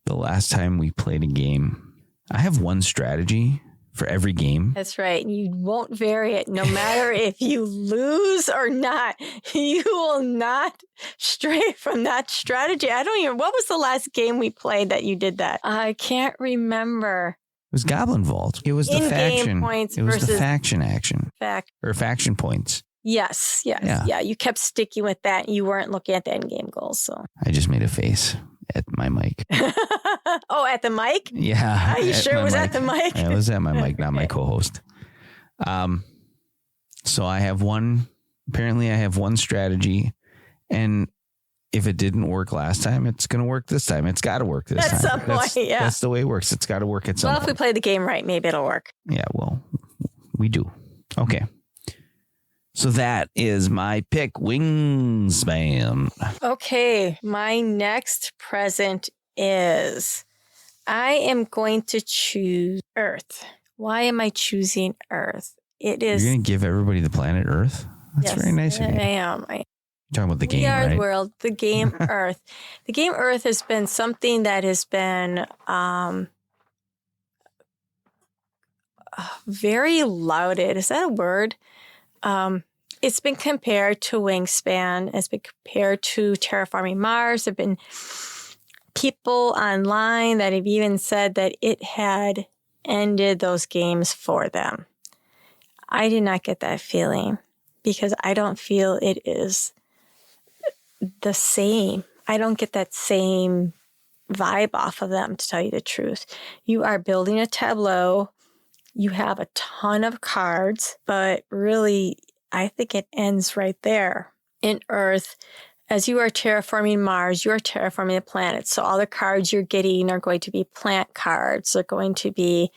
the last time we played a game. I have one strategy for every game. That's right. You won't vary it no matter if you lose or not. You will not stray from that strategy. What was the last game we played that you did that? I can't remember. It was Goblin Vault. It was the faction points. It was the faction action. Faction points. Yes. Yeah. You kept sticking with that. You weren't looking at the end game goals. So I just made a face at my mic. Oh, at the mic? Yeah. Are you sure it was at the mic? It was at my mic, not my co-host. So I have one strategy, and if it didn't work last time, it's going to work this time. It's got to work this time. At some point, yeah. That's the way it works. It's got to work at some point. Well, if we play the game right, maybe it'll work. Yeah, well, we do. Okay. So that is my pick, Wingspan. Okay, my next present is I am going to choose Earth. Why am I choosing Earth? It is. You're going to give everybody the planet Earth? That's very nice of you. I am. You're talking about the game, right? right? World, the game Earth. The game Earth has been something that has been very lauded. Is that a word? It's been compared to Wingspan. It's been compared to Terraforming Mars. There have been people online that have even said that it had ended those games for them. I did not get that feeling because I don't feel it is the same. I don't get that same vibe off of them, to tell you the truth. You are building a tableau. You have a ton of cards, but really, I think it ends right there. In Earth, as you are terraforming Mars, you are terraforming the planet. So all the cards you're getting are going to be plant cards. They're going to be,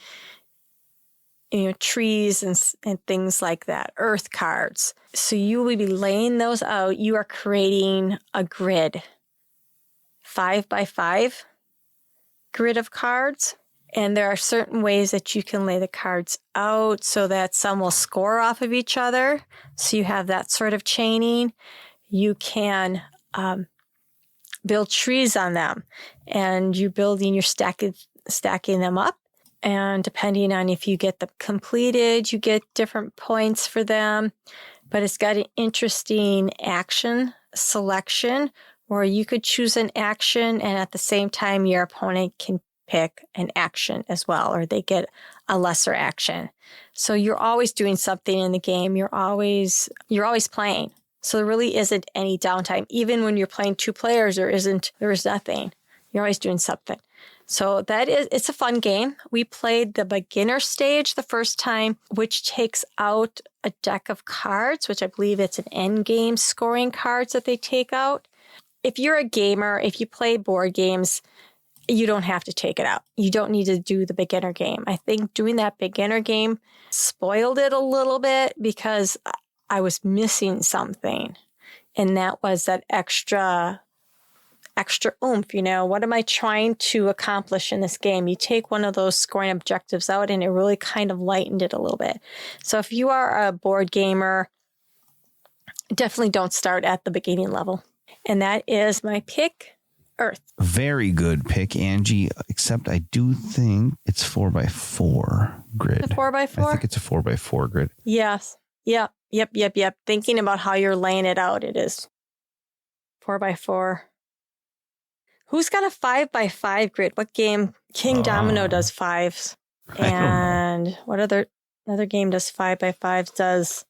trees and things like that, Earth cards. So you will be laying those out. You are creating a grid, 5x5 grid of cards. And there are certain ways that you can lay the cards out so that some will score off of each other. So you have that sort of chaining. You can build trees on them, and you're stacking them up. And depending on if you get them completed, you get different points for them. But it's got an interesting action selection where you could choose an action, and at the same time, your opponent can pick an action as well, or they get a lesser action. So you're always doing something in the game. You're always playing. So there really isn't any downtime. Even when you're playing two players, there is nothing. You're always doing something. So it's a fun game. We played the beginner stage the first time, which takes out a deck of cards, which I believe it's an end game scoring cards that they take out. If you're a gamer, if you play board games, you don't have to take it out. You don't need to do the beginner game. I think doing that beginner game spoiled it a little bit because I was missing something. And that was that extra oomph, What am I trying to accomplish in this game? You take one of those scoring objectives out and it really kind of lightened it a little bit. So if you are a board gamer, definitely don't start at the beginning level. And that is my pick. Earth. Very good pick, Angie, except I do think it's 4x4 grid. A 4x4? I think it's a 4x4 grid. Yes. Yep. Thinking about how you're laying it out, it is 4x4. Who's got a 5x5 grid? What game? King Domino does 5s. And what other game does 5x5s? Does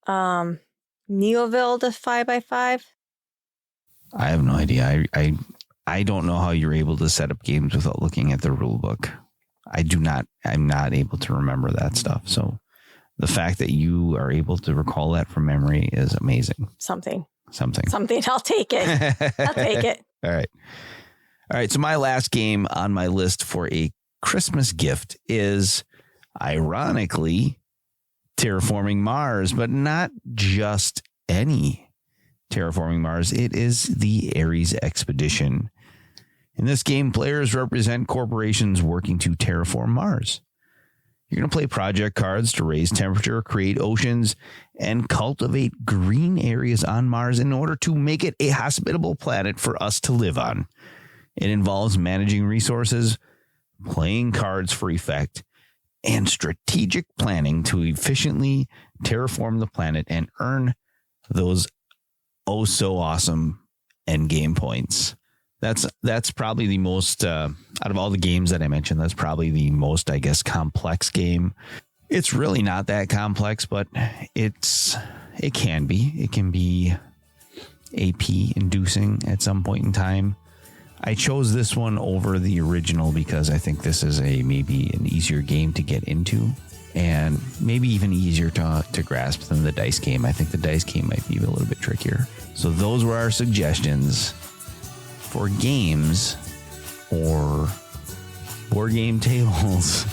Neoville does 5x5? I have no idea. I don't know how you're able to set up games without looking at the rule book. I'm not able to remember that stuff. So the fact that you are able to recall that from memory is amazing. Something. I'll take it. All right. So my last game on my list for a Christmas gift is ironically Terraforming Mars, but not just any Terraforming Mars. It is the Ares Expedition. In this game, players represent corporations working to terraform Mars. You're going to play project cards to raise temperature, create oceans, and cultivate green areas on Mars in order to make it a hospitable planet for us to live on. It involves managing resources, playing cards for effect, and strategic planning to efficiently terraform the planet and earn those oh so awesome endgame points. That's probably the most out of all the games that I mentioned. That's probably the most, I guess, complex game. It's really not that complex, but it can be. It can be AP inducing at some point in time. I chose this one over the original because I think this is maybe an easier game to get into and maybe even easier to grasp than the dice game. I think the dice game might be a little bit trickier. So those were our suggestions for games or board game tables.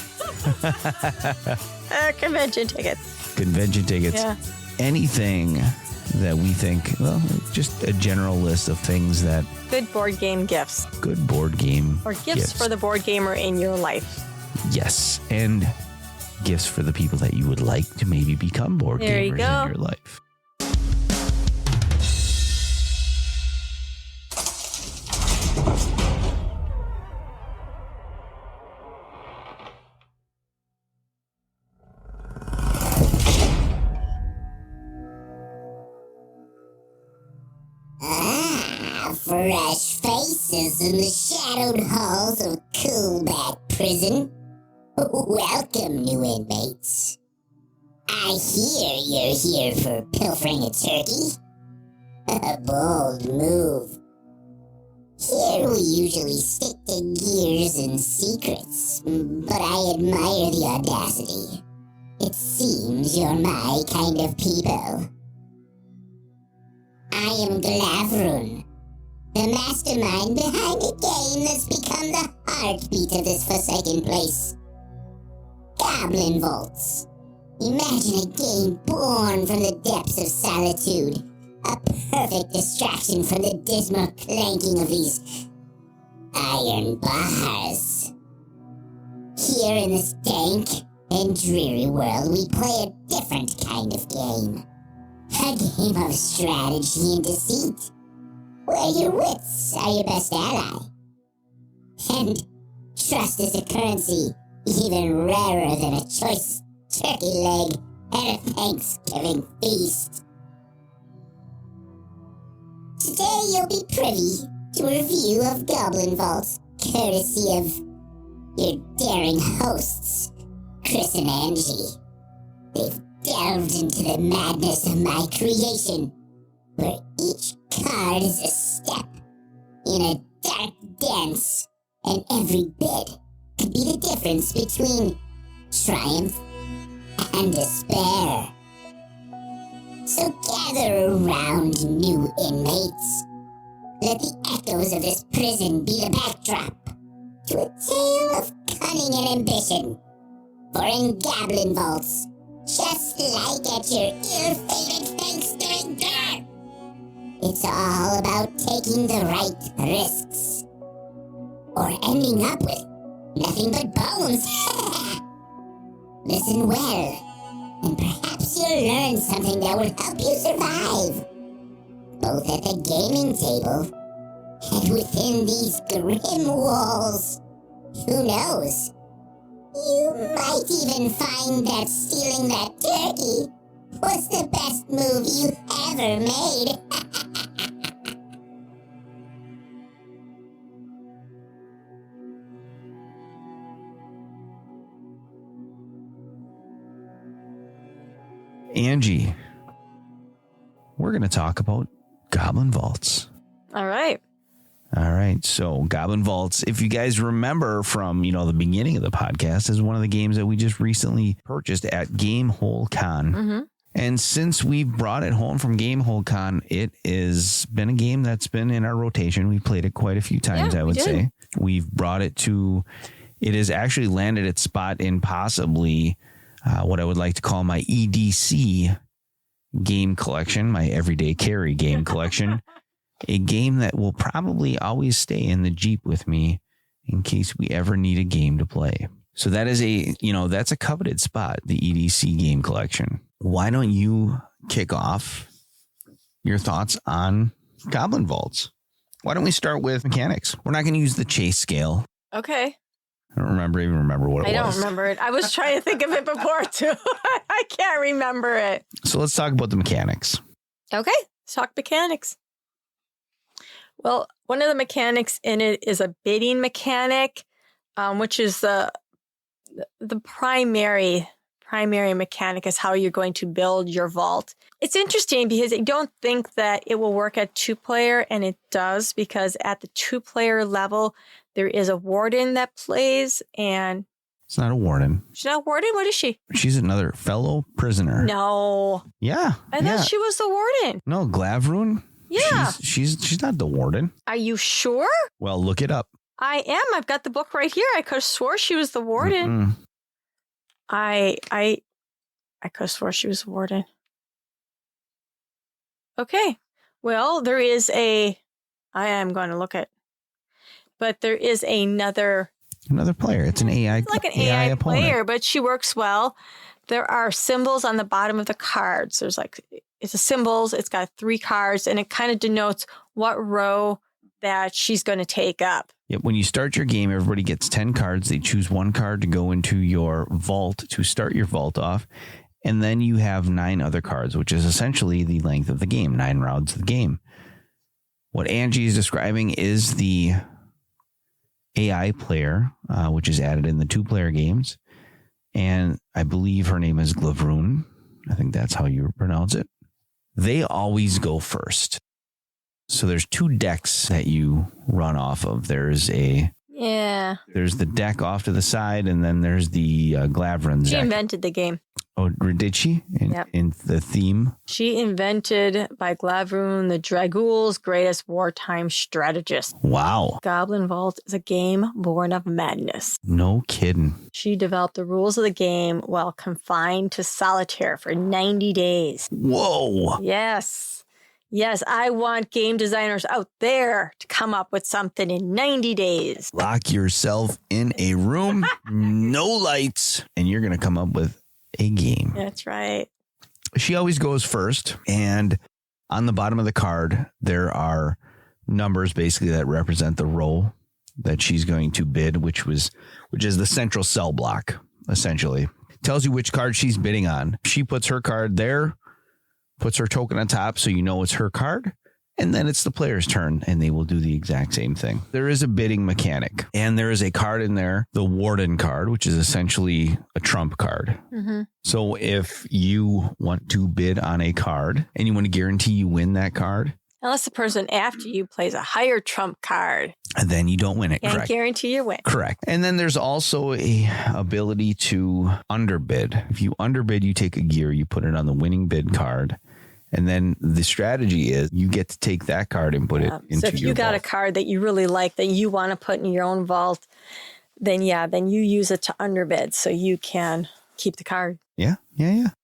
Convention tickets. Yeah. Anything that we think, well, just a general list of things that... Good board game gifts. Good board game or gifts for the board gamer in your life. Yes. And gifts for the people that you would like to maybe become board gamers in your life. Fresh faces in the shadowed halls of Coolback Prison. Welcome, new inmates. I hear you're here for pilfering a turkey. A bold move. Here we usually stick to gears and secrets, but I admire the audacity. It seems you're my kind of people. I am Glavrun, the mastermind behind a game that's become the heartbeat of this forsaken place. Goblin Vaults. Imagine a game born from the depths of solitude. A perfect distraction from the dismal clanking of these iron bars. Here in this dank and dreary world, we play a different kind of game. A game of strategy and deceit, where your wits are your best ally. And trust is a currency even rarer than a choice turkey leg at a Thanksgiving feast. Today you'll be privy to a review of Goblin Vaults, courtesy of your daring hosts, Chris and Angie. They've delved into the madness of my creation, where each card is a step in a dark dance, and every bit could be the difference between triumph and despair. So gather around, new inmates. Let the echoes of this prison be the backdrop to a tale of cunning and ambition. For in Goblin Vaults, just like at your ill-fated Thanksgiving dinner, it's all about taking the right risks. Or ending up with nothing but bones. Listen well, and perhaps you'll learn something that will help you survive, both at the gaming table and within these grim walls. Who knows? You might even find that stealing that turkey was the best move you ever made. Angie, we're going to talk about Goblin Vaults. All right. All right. So Goblin Vaults, if you guys remember from, the beginning of the podcast, is one of the games that we just recently purchased at Gamehole Con. Mm-hmm. And since we've brought it home from Gamehole Con, it has been a game that's been in our rotation. We played it quite a few times, I would say. We've brought it to, it has actually landed its spot in possibly what I would like to call my EDC game collection, my everyday carry game collection. A game that will probably always stay in the Jeep with me in case we ever need a game to play. So that is that's a coveted spot, the EDC game collection. Why don't you kick off your thoughts on Goblin Vaults? Why don't we start with mechanics? We're not going to use the chase scale. Okay. I don't remember what it was. I don't remember it. I was trying to think of it before, too. I can't remember it. So let's talk about the mechanics. Okay. Let's talk mechanics. Well, one of the mechanics in it is a bidding mechanic, which is the primary mechanic is how you're going to build your vault. It's interesting because I don't think that it will work at 2-player, and it does, because at the 2-player level, there is a warden that plays, and it's not a warden. She's not a warden? What is she? She's another fellow prisoner. No. Yeah. I thought she was the warden. No, Glavrun. Yeah. She's not the warden. Are you sure? Well, look it up. I am. I've got the book right here. I could have swore she was the warden. Mm-mm. I could have swore she was the warden. Okay. Well, there is I am going to look at, but there is another player. It's an AI. It's like an AI player, but she works well. There are symbols on the bottom of the cards. It's a symbols. It's got 3 cards, and it kind of denotes what row that she's going to take up. Yep. When you start your game, everybody gets 10 cards. They choose 1 card to go into your vault to start your vault off. And then you have 9 other cards, which is essentially the length of the game, 9 rounds of the game. What Angie is describing is the AI player, which is added in the 2-player games. And I believe her name is Glavroon. I think that's how you pronounce it. They always go first. So there's 2 decks that you run off of. There's the deck off to the side, and then there's the Glavroon deck. She invented the game. Oh, did she? In the theme? She invented, by Glavroon, the Dragool's greatest wartime strategist. Wow. Goblin Vault is a game born of madness. No kidding. She developed the rules of the game while confined to solitaire for 90 days. Whoa. Yes. Yes, I want game designers out there to come up with something in 90 days. Lock yourself in a room, no lights, and you're going to come up with a game. That's right. She always goes first, and on the bottom of the card, there are numbers basically that represent the row that she's going to bid, which is the central cell block, essentially. Tells you which card she's bidding on. She puts her card there, puts her token on top so you know it's her card, and then it's the player's turn, and they will do the exact same thing. There is a bidding mechanic, and there is a card in there, the Warden card, which is essentially a trump card. Mm-hmm. So if you want to bid on a card and you want to guarantee you win that card, unless the person after you plays a higher trump card, and then you don't win it. Can't guarantee you win. Correct. And then there's also a ability to underbid. If you underbid, you take a gear, you put it on the winning bid card. And then the strategy is you get to take that card and put it into your vault. So if you got a card that you really like that you want to put in your own vault, then you use it to underbid so you can keep the card. Yeah.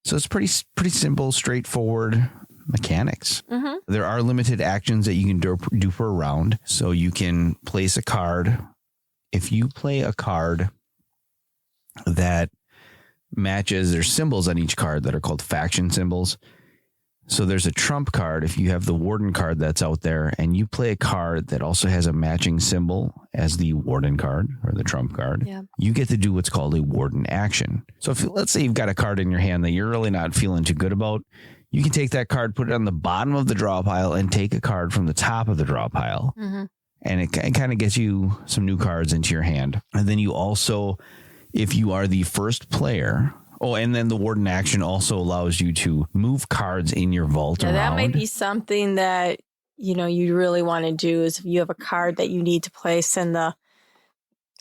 So it's pretty simple, straightforward mechanics. Mm-hmm. There are limited actions that you can do per round. So you can place a card. If you play a card that matches, there's symbols on each card that are called faction symbols. So there's a trump card if you have the Warden card that's out there, and you play a card that also has a matching symbol as the Warden card or the trump card. Yeah. You get to do what's called a Warden action. So if let's say you've got a card in your hand that you're really not feeling too good about, you can take that card, put it on the bottom of the draw pile, and take a card from the top of the draw pile. Mm-hmm. And it kind of gets you some new cards into your hand. And then you also, if you are the first player... Oh, and then the Warden action also allows you to move cards in your vault around. That might be something that, you really want to do is if you have a card that you need to place in the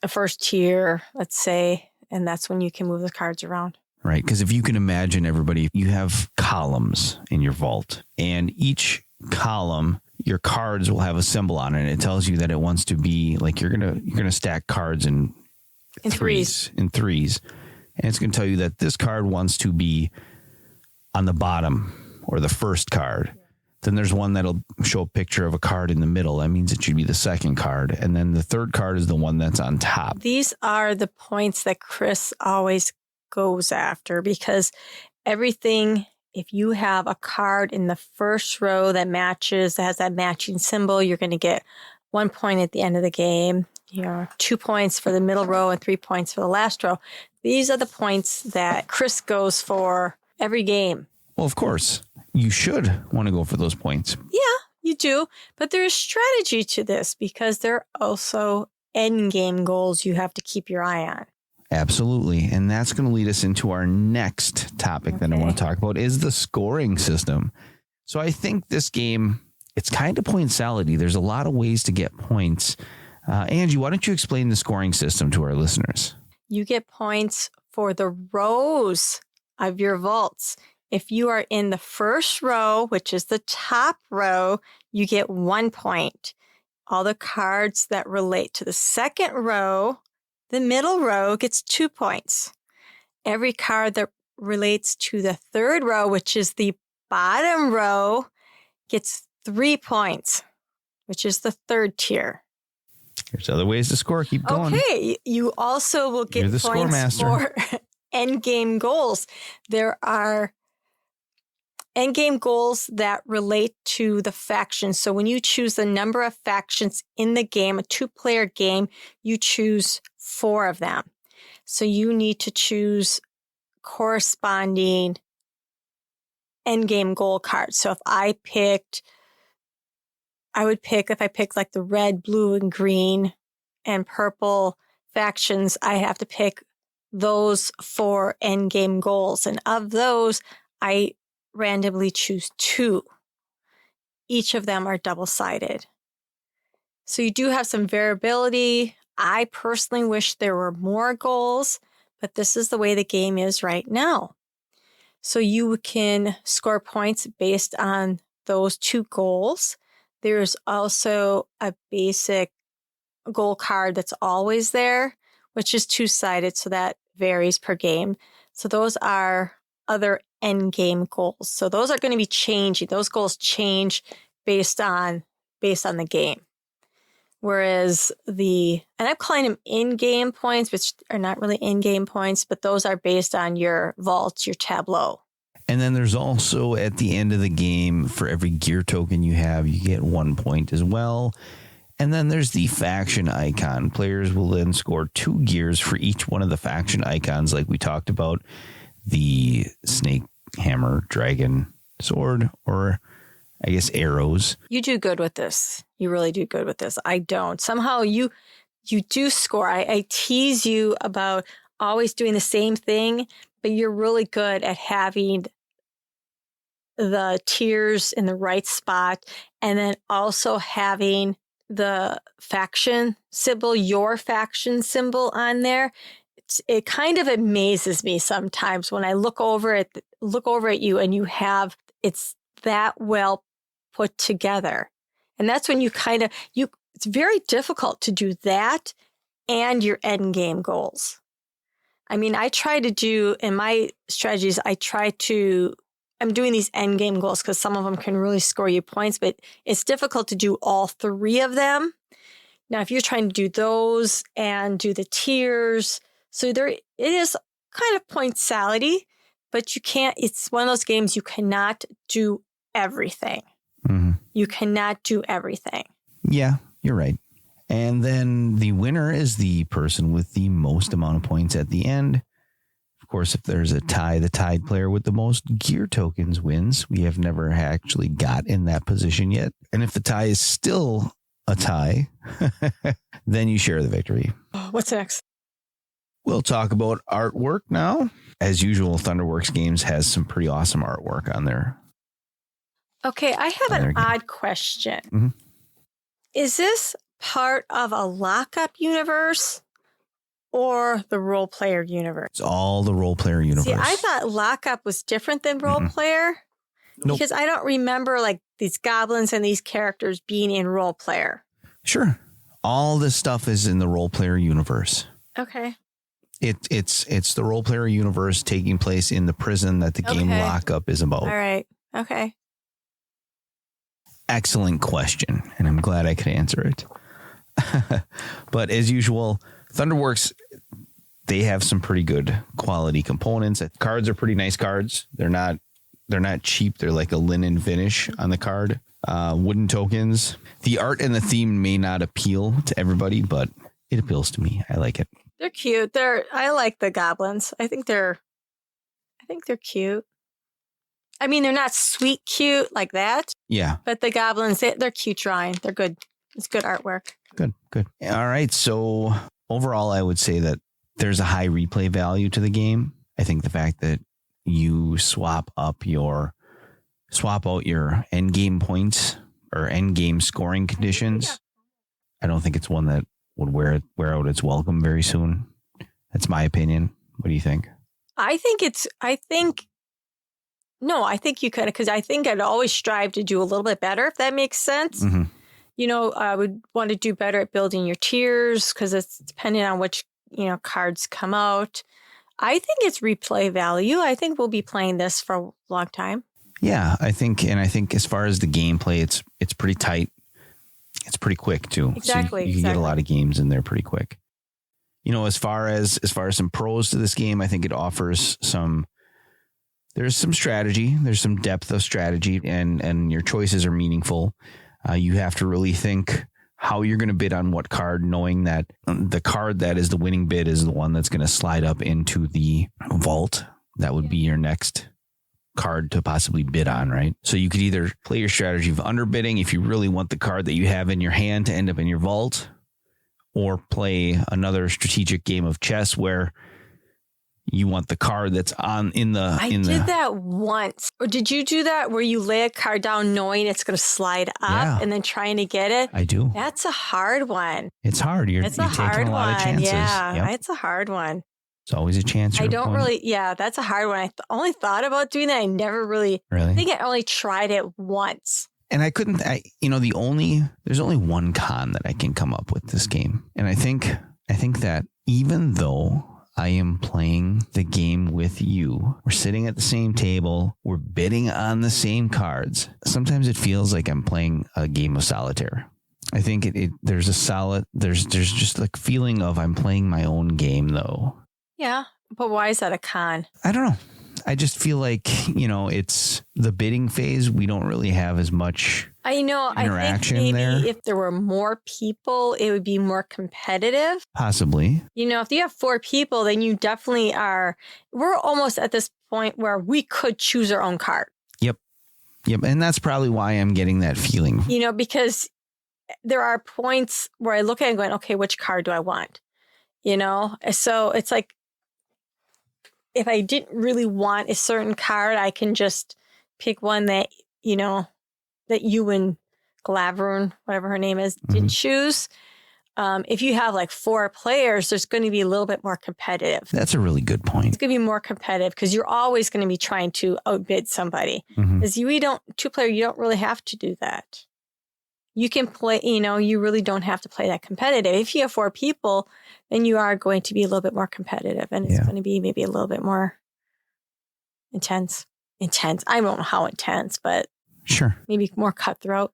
first tier, let's say, and that's when you can move the cards around. Right, because if you can imagine, everybody, you have columns in your vault, and each column, your cards will have a symbol on it, and it tells you that it wants to be like you're gonna stack cards in threes. And it's going to tell you that this card wants to be on the bottom or the first card. Then there's one that'll show a picture of a card in the middle. That means it should be the second card. And then the third card is the one that's on top. These are the points that Chris always goes after because everything, if you have a card in the first row that has that matching symbol, you're going to get 1 point at the end of the game. 2 points for the middle row and 3 points for the last row. These are the points that Chris goes for every game. Well, of course, you should want to go for those points. Yeah, you do. But there is strategy to this because there are also end game goals you have to keep your eye on. Absolutely. And that's going to lead us into our next topic that I want to talk about is the scoring system. So I think this game, it's kind of point salad-y. There's a lot of ways to get points. Angie, why don't you explain the scoring system to our listeners? You get points for the rows of your vaults. If you are in the first row, which is the top row, you get 1 point. All the cards that relate to the second row, the middle row gets 2 points. Every card that relates to the third row, which is the bottom row, gets 3 points, which is the third tier. There's other ways to score. Keep going. Okay. You also will get points for endgame goals. There are endgame goals that relate to the factions. So when you choose the number of factions in the game, a 2-player game, you choose 4 of them. So you need to choose corresponding endgame goal cards. So if I picked I would pick, if I pick like the red, blue, and green and purple factions, I have to pick those 4 endgame goals. And of those, I randomly choose 2. Each of them are double-sided. So you do have some variability. I personally wish there were more goals, but this is the way the game is right now. So you can score points based on those 2 goals. There's also a basic goal card that's always there, which is 2-sided, so that varies per game. So those are other end game goals. So those are going to be changing. Those goals change based on the game. Whereas and I'm calling them in-game points, which are not really in-game points, but those are based on your vaults, your tableau. And then there's also at the end of the game, for every gear token you have, you get 1 point as well. And then there's the faction icon. Players will then score 2 gears for each one of the faction icons, like we talked about, the snake, hammer, dragon, sword, or I guess arrows. You do good with this. You really do good with this. I don't. Somehow you do score. I tease you about always doing the same thing, but you're really good at having the tiers in the right spot, and then also having the faction symbol, your faction symbol on there. It kind of amazes me sometimes when I look over at you and you have, it's that well put together. And that's when it's very difficult to do that and your end game goals. I mean, I try to do, in my strategies, I'm doing these end game goals because some of them can really score you points, but it's difficult to do all 3 of them. Now, if you're trying to do those and do the tiers, so it is kind of point salady, but it's one of those games you cannot do everything. Mm-hmm. You cannot do everything. Yeah, you're right. And then the winner is the person with the most amount of points at the end. Of course, if there's a tie, the tied player with the most gear tokens wins. We have never actually got in that position yet. And if the tie is still a tie, then you share the victory. What's next? We'll talk about artwork now. As usual, ThunderWorks Games has some pretty awesome artwork on there. Okay, I have an odd question. Mm-hmm. Is this part of a lockup universe or the role player universe? It's all the role player universe. See, I thought lockup was different than role player. Nope. Because I don't remember like these goblins and these characters being in role player. Sure. All this stuff is in the role player universe. Okay. It's the role player universe taking place in the prison that the game Lockup is about. All right. Okay. Excellent question, and I'm glad I could answer it. But as usual, ThunderWorks, they have some pretty good quality components. Cards are pretty nice cards. They're not cheap. They're like a linen finish on the card. Wooden tokens. The art and the theme may not appeal to everybody, but it appeals to me. I like it. They're cute. I like the goblins. I think they're cute. I mean, they're not sweet cute like that. Yeah. But the goblins, they're cute drawing. They're good. It's good artwork. Good. All right. So overall, I would say that there's a high replay value to the game. I think the fact that you swap out your end game points or end game scoring conditions. I don't think it's one that would wear out its welcome very soon. That's my opinion. What do you think? I think you could, because I think I'd always strive to do a little bit better, if that makes sense. Mm-hmm. You know, I would want to do better at building your tiers because it's depending on which, cards come out. I think it's replay value. I think we'll be playing this for a long time. Yeah, I think as far as the gameplay, it's pretty tight. It's pretty quick too. Exactly. So you can get a lot of games in there pretty quick. As far as some pros to this game, I think it offers there's some strategy, there's some depth of strategy, and your choices are meaningful. You have to really think how you're going to bid on what card, knowing that the card that is the winning bid is the one that's going to slide up into the vault. That would be your next card to possibly bid on, right? So you could either play your strategy of underbidding if you really want the card that you have in your hand to end up in your vault, or play another strategic game of chess where you want the card that's in the. I did that once. Or did you do that where you lay a card down knowing it's going to slide up and then trying to get it? I do. That's a hard one. It's hard. You're taking a lot of chances. Yeah, it's a hard one. It's always a chance. I don't really. Yeah, that's a hard one. I only thought about doing that. I never really. I think I only tried it once. And I couldn't. There's only one con that I can come up with this game, and I think that even though I am playing the game with you, we're sitting at the same table, we're bidding on the same cards. Sometimes it feels like I'm playing a game of solitaire. I think there's just like feeling of I'm playing my own game though. Yeah, but why is that a con? I don't know. I just feel like, it's the bidding phase. We don't really have as much interaction. I think maybe there. If there were more people, it would be more competitive. Possibly. If you have 4 people, then you definitely are. We're almost at this point where we could choose our own card. Yep. And that's probably why I'm getting that feeling. Because there are points where I look at it and going, okay, which card do I want? So it's like, if I didn't really want a certain card, I can just pick one that, that you and Glavern, whatever her name is, didn't choose. If you have like 4 players, there's going to be a little bit more competitive. That's a really good point. It's going to be more competitive because you're always going to be trying to outbid somebody. Because 2-player, you don't really have to do that. You can play, you really don't have to play that competitive. If you have 4 people, then you are going to be a little bit more competitive, and it's going to be maybe a little bit more intense. I don't know how intense, but sure, maybe more cutthroat.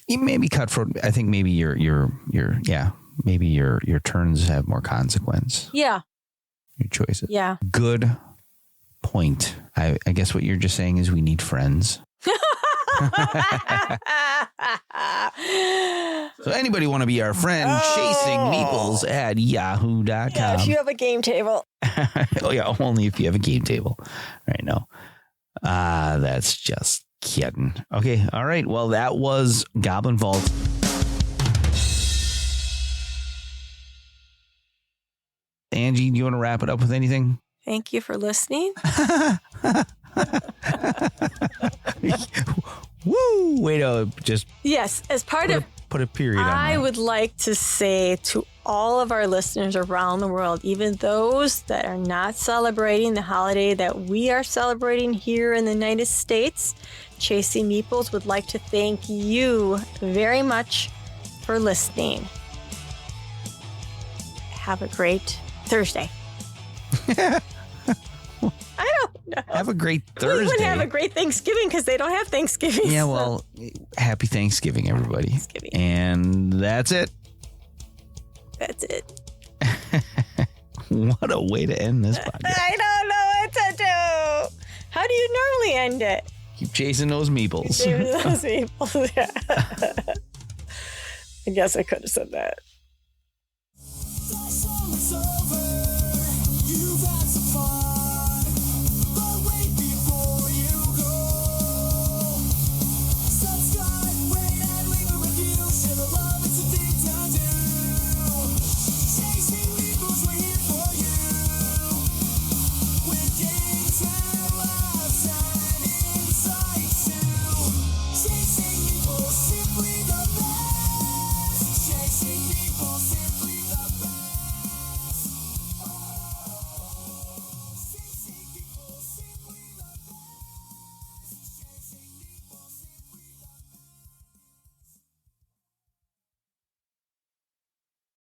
Maybe cutthroat. I think maybe maybe your turns have more consequence. Yeah. Your choices. Yeah. Good point. I guess what you're just saying is we need friends. So anybody want to be our friend? Chasing Meeples at yahoo.com. Yeah, if you have a game table. Oh yeah, only if you have a game table. Right now. That's just kidding. Okay, all right. Well, that was Goblin Vaults. Angie, do you want to wrap it up with anything? Thank you for listening. Woo! Wait, just yes, as part of put a period on that. I would like to say to all of our listeners around the world, even those that are not celebrating the holiday that we are celebrating here in the United States, Chasing Meeples would like to thank you very much for listening. Have a great Thursday. I don't know. Have a great Thursday. We wouldn't have a great Thanksgiving because they don't have Thanksgiving. Yeah, well, happy Thanksgiving, everybody. Thanksgiving. And that's it. That's it. What a way to end this podcast. I don't know what to do. How do you normally end it? Keep chasing those meeples. Chasing those meeples, yeah. I guess I could have said that.